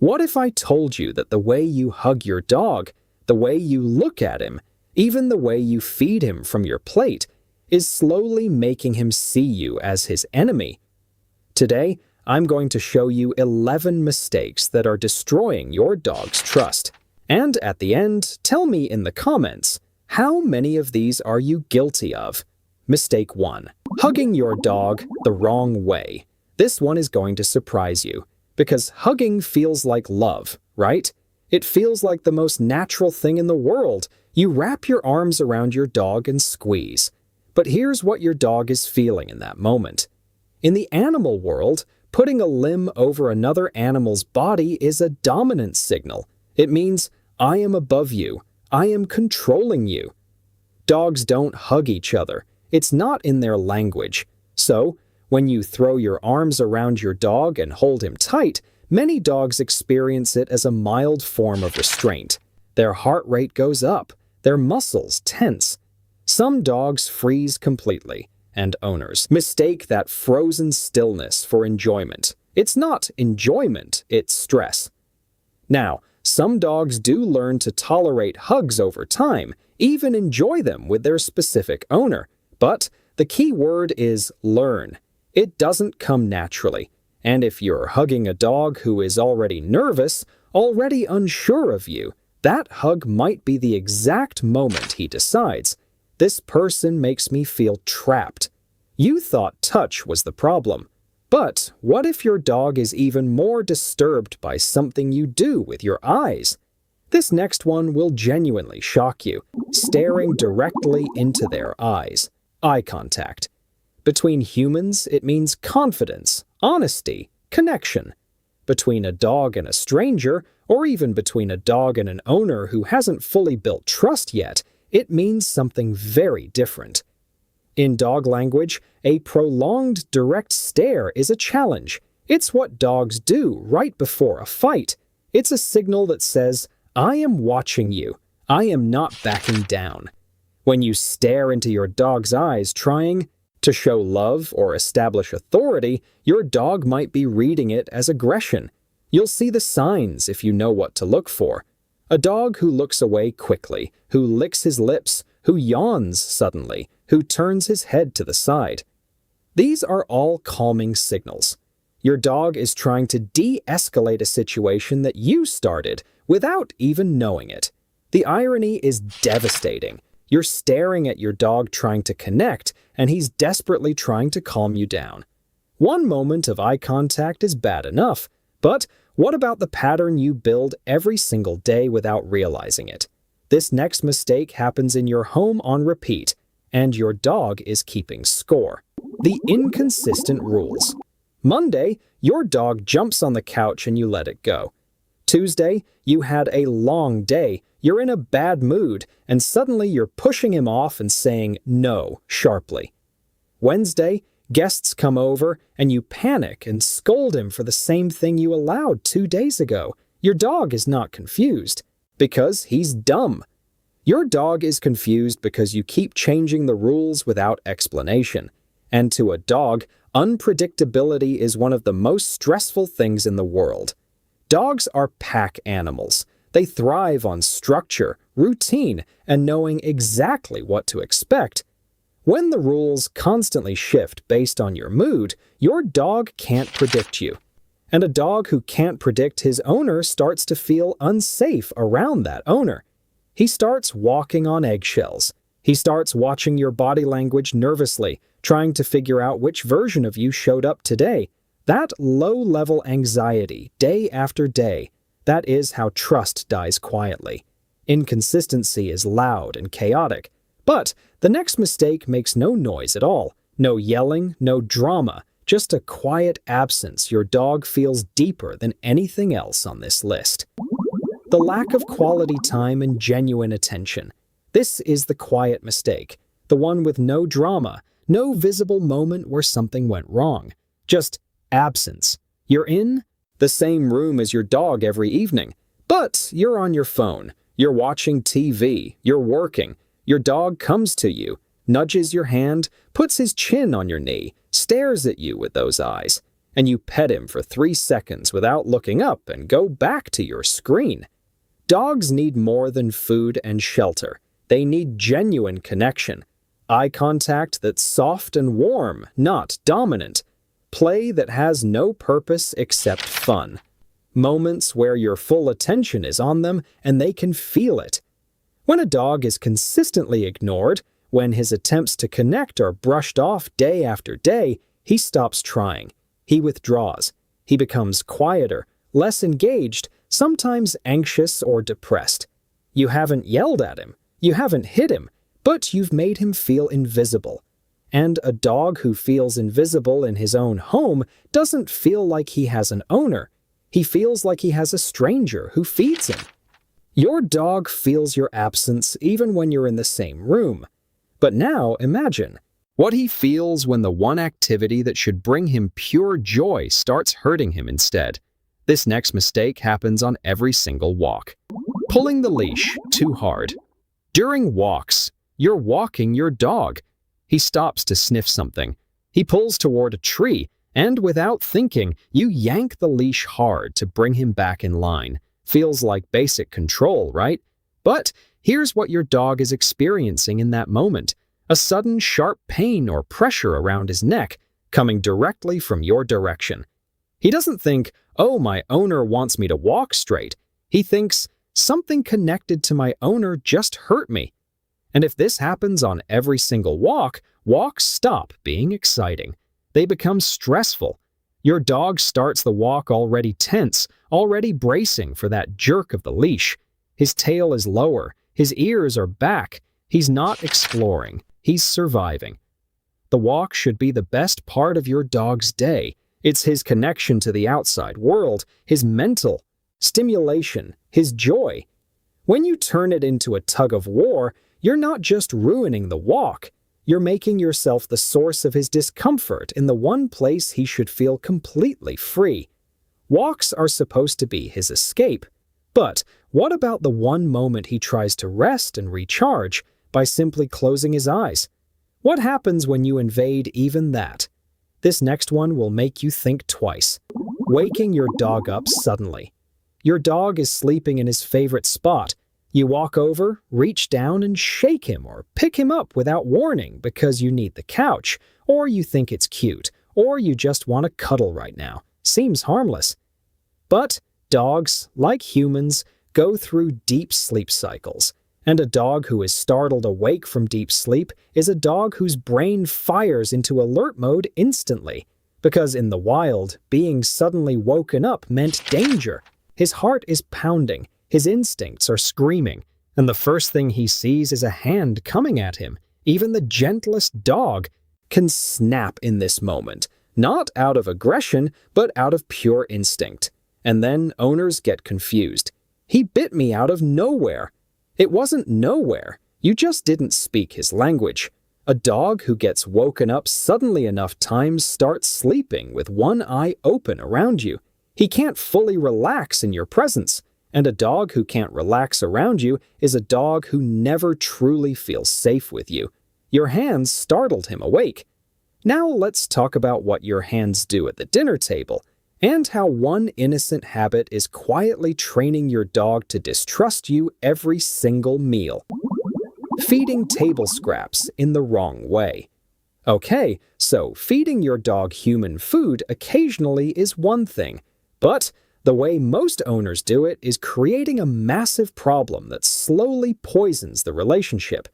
What if I told you that the way you hug your dog, the way you look at him, even the way you feed him from your plate, is slowly making him see you as his enemy? Today, I'm going to show you 11 mistakes that are destroying your dog's trust. And at the end, tell me in the comments, how many of these are you guilty of? Mistake 1. Hugging your dog the wrong way. This one is going to surprise you, because hugging feels like love, right? It feels like the most natural thing in the world. You wrap your arms around your dog and squeeze. But here's what your dog is feeling in that moment. In the animal world, putting a limb over another animal's body is a dominant signal. It means, I am above you. I am controlling you. Dogs don't hug each other. It's not in their language. So, when you throw your arms around your dog and hold him tight, many dogs experience it as a mild form of restraint. Their heart rate goes up. Their muscles tense. Some dogs freeze completely, and owners mistake that frozen stillness for enjoyment. It's not enjoyment, it's stress. Now, some dogs do learn to tolerate hugs over time, even enjoy them with their specific owner. But the key word is learn. It doesn't come naturally. And if you're hugging a dog who is already nervous, already unsure of you, that hug might be the exact moment he decides, this person makes me feel trapped. You thought touch was the problem. But what if your dog is even more disturbed by something you do with your eyes? This next one will genuinely shock you, staring directly into their eyes. Eye contact. Between humans, it means confidence, honesty, connection. Between a dog and a stranger, or even between a dog and an owner who hasn't fully built trust yet, it means something very different. In dog language, a prolonged direct stare is a challenge. It's what dogs do right before a fight. It's a signal that says, I am watching you. I am not backing down. When you stare into your dog's eyes trying to show love or establish authority, your dog might be reading it as aggression. You'll see the signs if you know what to look for. A dog who looks away quickly, who licks his lips, who yawns suddenly, who turns his head to the side. These are all calming signals. Your dog is trying to de-escalate a situation that you started without even knowing it. The irony is devastating. You're staring at your dog trying to connect, and he's desperately trying to calm you down. One moment of eye contact is bad enough, but what about the pattern you build every single day without realizing it? This next mistake happens in your home on repeat, and your dog is keeping score. The inconsistent rules. Monday, your dog jumps on the couch and you let it go. Tuesday, you had a long day, you're in a bad mood, and suddenly you're pushing him off and saying no sharply. Wednesday, guests come over and you panic and scold him for the same thing you allowed 2 days ago. Your dog is not confused, because he's dumb. Your dog is confused because you keep changing the rules without explanation. And to a dog, unpredictability is one of the most stressful things in the world. Dogs are pack animals. They thrive on structure, routine, and knowing exactly what to expect. When the rules constantly shift based on your mood, your dog can't predict you. And a dog who can't predict his owner starts to feel unsafe around that owner. He starts walking on eggshells. He starts watching your body language nervously, trying to figure out which version of you showed up today. That low-level anxiety, day after day, that is how trust dies quietly. Inconsistency is loud and chaotic. But the next mistake makes no noise at all. No yelling, no drama, just a quiet absence your dog feels deeper than anything else on this list. The lack of quality time and genuine attention. This is the quiet mistake, the one with no drama, no visible moment where something went wrong. Just absence. You're in the same room as your dog every evening, but you're on your phone, you're watching TV, you're working. Your dog comes to you, nudges your hand, puts his chin on your knee, stares at you with those eyes. and you pet him for 3 seconds without looking up and go back to your screen. Dogs need more than food and shelter. They need genuine connection. Eye contact that's soft and warm, not dominant. Play that has no purpose except fun. Moments where your full attention is on them and they can feel it. When a dog is consistently ignored, when his attempts to connect are brushed off day after day, he stops trying. He withdraws. He becomes quieter, less engaged, sometimes anxious or depressed. You haven't yelled at him. You haven't hit him, but you've made him feel invisible. And a dog who feels invisible in his own home doesn't feel like he has an owner. He feels like he has a stranger who feeds him. Your dog feels your absence even when you're in the same room. But now imagine what he feels when the one activity that should bring him pure joy starts hurting him instead. This next mistake happens on every single walk. Pulling the leash too hard. During walks, you're walking your dog. He stops to sniff something. He pulls toward a tree, and without thinking, you yank the leash hard to bring him back in line. Feels like basic control, right? But here's what your dog is experiencing in that moment. A sudden sharp pain or pressure around his neck, coming directly from your direction. He doesn't think, oh, my owner wants me to walk straight. He thinks, something connected to my owner just hurt me. And if this happens on every single walk, walks stop being exciting. They become stressful. Your dog starts the walk already tense, already bracing for that jerk of the leash. His tail is lower, his ears are back. He's not exploring, he's surviving. The walk should be the best part of your dog's day. It's his connection to the outside world, his mental stimulation, his joy. When you turn it into a tug of war, you're not just ruining the walk. You're making yourself the source of his discomfort in the one place he should feel completely free. Walks are supposed to be his escape. But what about the one moment he tries to rest and recharge by simply closing his eyes? What happens when you invade even that? This next one will make you think twice. Waking your dog up suddenly. Your dog is sleeping in his favorite spot. You walk over, reach down, and shake him or pick him up without warning because you need the couch, or you think it's cute, or you just want to cuddle right now. Seems harmless. But dogs, like humans, go through deep sleep cycles. And a dog who is startled awake from deep sleep is a dog whose brain fires into alert mode instantly. Because in the wild, being suddenly woken up meant danger. His heart is pounding. His instincts are screaming, and the first thing he sees is a hand coming at him. Even the gentlest dog can snap in this moment, not out of aggression, but out of pure instinct. And then owners get confused. He bit me out of nowhere. It wasn't nowhere. You just didn't speak his language. A dog who gets woken up suddenly enough times starts sleeping with one eye open around you. He can't fully relax in your presence. And a dog who can't relax around you is a dog who never truly feels safe with you. Your hands startled him awake. Now let's talk about what your hands do at the dinner table, and how one innocent habit is quietly training your dog to distrust you every single meal. Feeding table scraps in the wrong way. Okay, so feeding your dog human food occasionally is one thing, but the way most owners do it is creating a massive problem that slowly poisons the relationship.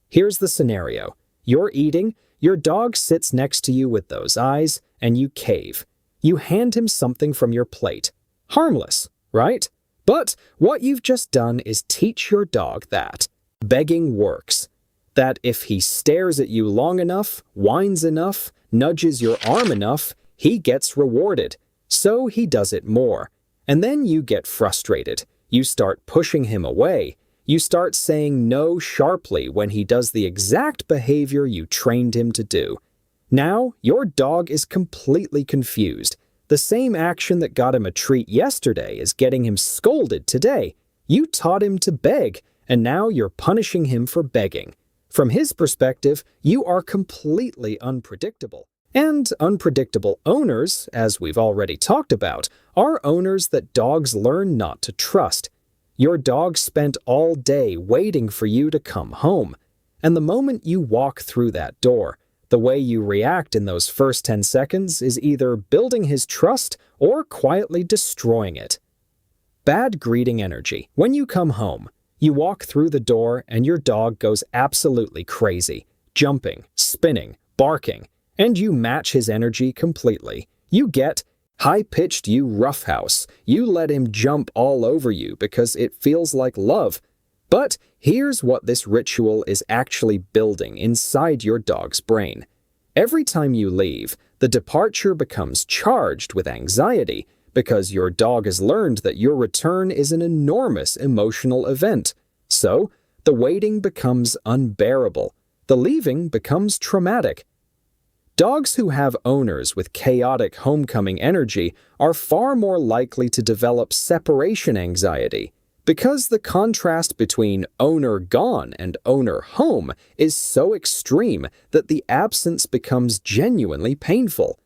Here's the scenario. You're eating, your dog sits next to you with those eyes, and you cave. You hand him something from your plate. Harmless, right? But what you've just done is teach your dog that begging works. That if he stares at you long enough, whines enough, nudges your arm enough, he gets rewarded. So he does it more. And then you get frustrated. You start pushing him away. You start saying no sharply when he does the exact behavior you trained him to do. Now, your dog is completely confused. The same action that got him a treat yesterday is getting him scolded today. You taught him to beg, and now you're punishing him for begging. From his perspective, you are completely unpredictable. And unpredictable owners, as we've already talked about, are owners that dogs learn not to trust. Your dog spent all day waiting for you to come home, and the moment you walk through that door, the way you react in those first 10 seconds is either building his trust or quietly destroying it. Bad greeting energy. When you come home, you walk through the door and your dog goes absolutely crazy, jumping, spinning, barking, and you match his energy completely. You get high-pitched you roughhouse. You let him jump all over you because it feels like love. But here's what this ritual is actually building inside your dog's brain. Every time you leave, the departure becomes charged with anxiety because your dog has learned that your return is an enormous emotional event. So, the waiting becomes unbearable. The leaving becomes traumatic. Dogs who have owners with chaotic homecoming energy are far more likely to develop separation anxiety because the contrast between owner gone and owner home is so extreme that the absence becomes genuinely painful.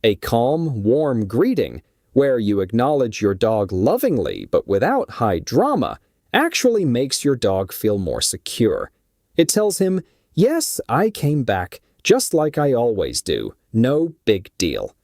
A calm, warm greeting, where you acknowledge your dog lovingly but without high drama, actually makes your dog feel more secure. It tells him, "Yes, I came back, just like I always do. No big deal."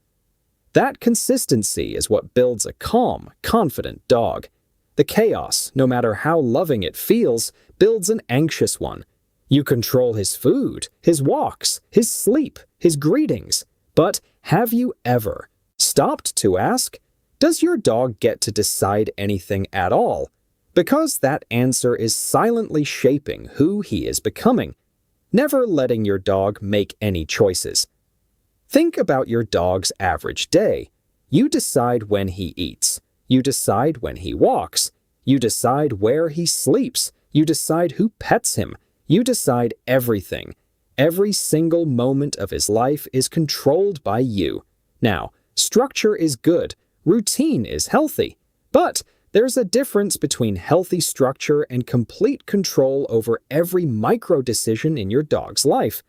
That consistency is what builds a calm, confident dog. The chaos, no matter how loving it feels, builds an anxious one. You control his food, his walks, his sleep, his greetings. But have you ever stopped to ask, does your dog get to decide anything at all? Because that answer is silently shaping who he is becoming. Never letting your dog make any choices. Think about your dog's average day. You decide when he eats. You decide when he walks. You decide where he sleeps. You decide who pets him. You decide everything. Every single moment of his life is controlled by you. Now, structure is good. Routine is healthy. But there's a difference between healthy structure and complete control over every micro-decision in your dog's life.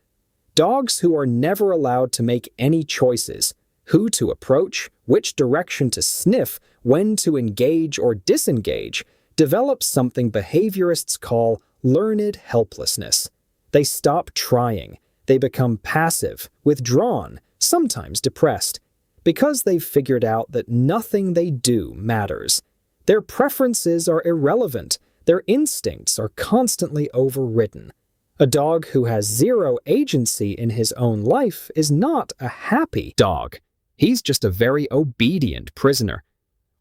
Dogs who are never allowed to make any choices, who to approach, which direction to sniff, when to engage or disengage, develop something behaviorists call learned helplessness. They stop trying. They become passive, withdrawn, sometimes depressed, because they've figured out that nothing they do matters. Their preferences are irrelevant. Their instincts are constantly overridden. A dog who has zero agency in his own life is not a happy dog. He's just a very obedient prisoner.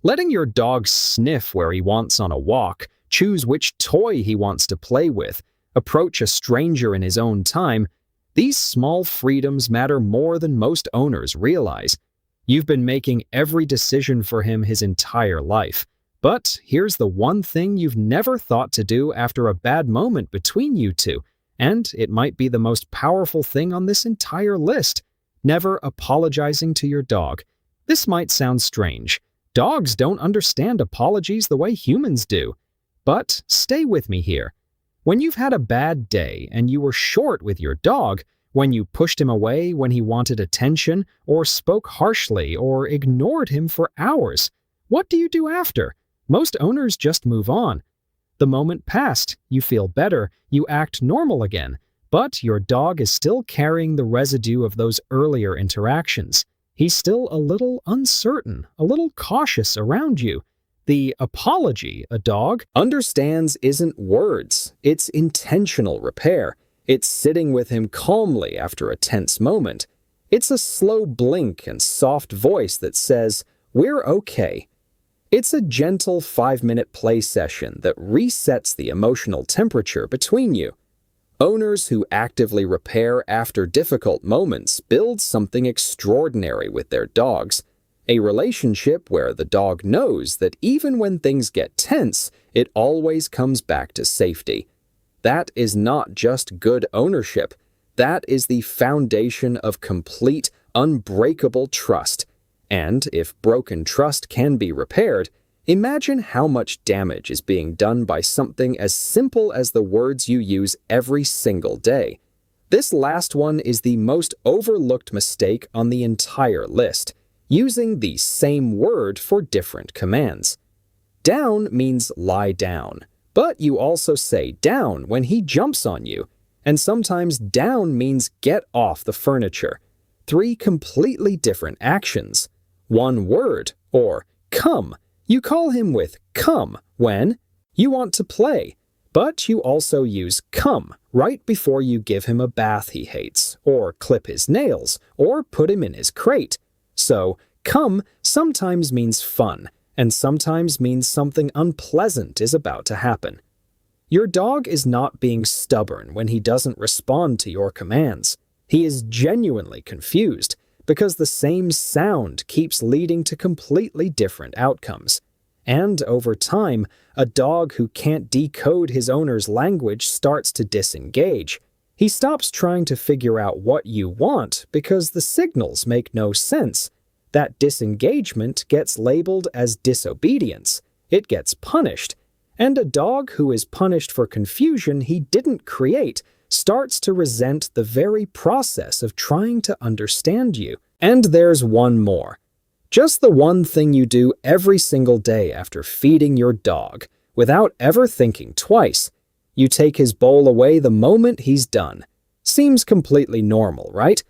Letting your dog sniff where he wants on a walk, choose which toy he wants to play with, approach a stranger in his own time, these small freedoms matter more than most owners realize. You've been making every decision for him his entire life. But here's the one thing you've never thought to do after a bad moment between you two, and it might be the most powerful thing on this entire list: never apologizing to your dog. This might sound strange. Dogs don't understand apologies the way humans do. But stay with me here. When you've had a bad day and you were short with your dog, when you pushed him away when he wanted attention, or spoke harshly, or ignored him for hours, what do you do after? Most owners just move on. The moment passed, you feel better, you act normal again, but your dog is still carrying the residue of those earlier interactions. He's still a little uncertain, a little cautious around you. The apology a dog understands isn't words, it's intentional repair. It's sitting with him calmly after a tense moment. It's a slow blink and soft voice that says, "We're okay." It's a gentle 5-minute play session that resets the emotional temperature between you. Owners who actively repair after difficult moments build something extraordinary with their dogs. A relationship where the dog knows that even when things get tense, it always comes back to safety. That is not just good ownership. That is the foundation of complete, unbreakable trust. And if broken trust can be repaired, imagine how much damage is being done by something as simple as the words you use every single day. This last one is the most overlooked mistake on the entire list, using the same word for different commands. Down means lie down, but you also say down when he jumps on you, and sometimes down means get off the furniture. Three completely different actions. One word, or come. You call him with come when you want to play, but you also use come right before you give him a bath he hates, or clip his nails, or put him in his crate. So, come sometimes means fun, and sometimes means something unpleasant is about to happen. Your dog is not being stubborn when he doesn't respond to your commands. He is genuinely confused because the same sound keeps leading to completely different outcomes. And over time, a dog who can't decode his owner's language starts to disengage. He stops trying to figure out what you want because the signals make no sense. That disengagement gets labeled as disobedience. It gets punished. And a dog who is punished for confusion he didn't create starts to resent the very process of trying to understand you. And there's one more. Just the one thing you do every single day after feeding your dog, without ever thinking twice. You take his bowl away the moment he's done. Seems completely normal, right?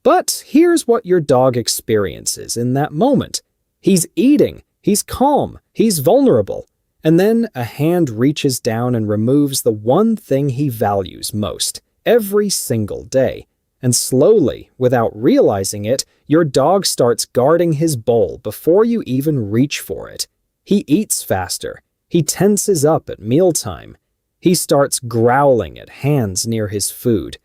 But here's what your dog experiences in that moment. He's eating, he's calm, he's vulnerable. And then a hand reaches down and removes the one thing he values most, every single day. And slowly, without realizing it, your dog starts guarding his bowl before you even reach for it. He eats faster. He tenses up at mealtime. He starts growling at hands near his food.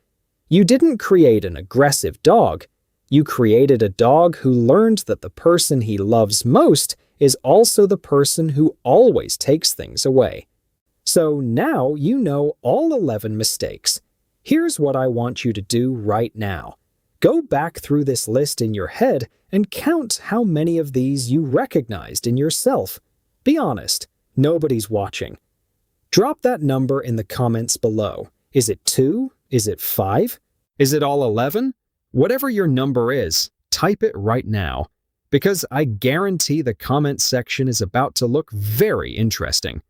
You didn't create an aggressive dog. You created a dog who learned that the person he loves most is also the person who always takes things away. So now you know all 11 mistakes. Here's what I want you to do right now. Go back through this list in your head and count how many of these you recognized in yourself. Be honest, nobody's watching. Drop that number in the comments below. Is it 2? Is it 5? Is it all 11? Whatever your number is, type it right now, because I guarantee the comment section is about to look very interesting.